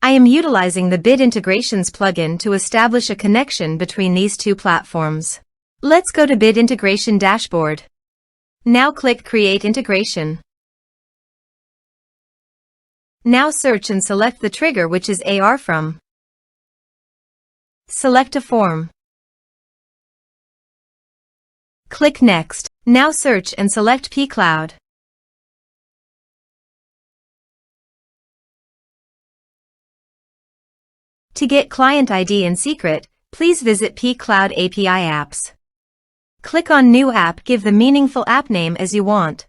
I am utilizing the Bit Integrations plugin to establish a connection between these two platforms. Let's go to Bit Integration Dashboard. Now click Create Integration. Now search and select the trigger, which is ARForms. Select a form. Click Next. Now search and select pCloud. To get client ID in secret, please visit pCloud API Apps. Click on New App. Give the meaningful app name as you want.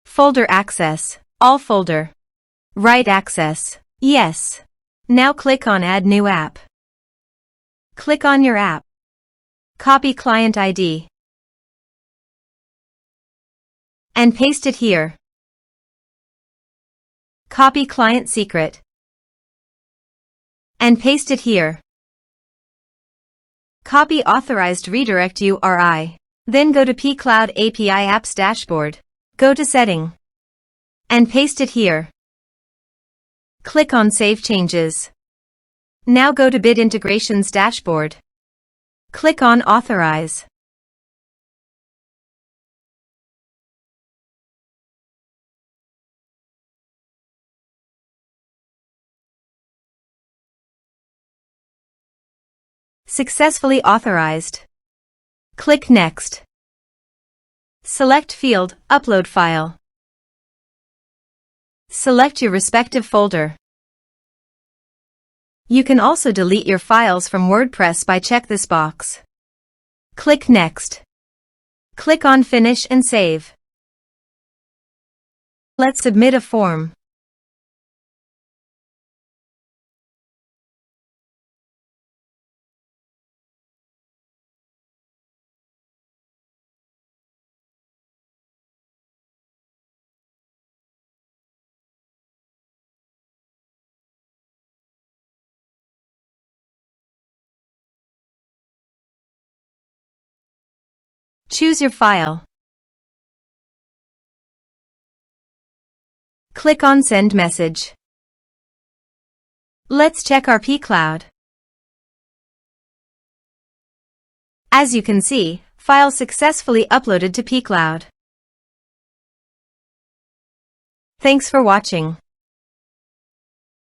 Folder access. All folder. Write access. Yes. Now click on Add New App. Click on your app. Copy client ID. And paste it here. Copy client secret. And paste it here. Copy authorized redirect URI. Then go to pCloud API Apps Dashboard. Go to Setting. And paste it here. Click on Save Changes. Now go to Bit Integrations Dashboard. Click on Authorize. Successfully authorized. Click Next. Select field, Upload file. Select your respective folder. You can also delete your files from WordPress by check this box. Click Next. Click on Finish and Save. Let's submit a form. Choose your file. Click on Send Message. Let's check our pCloud. As you can see, file successfully uploaded to pCloud. Thanks for watching.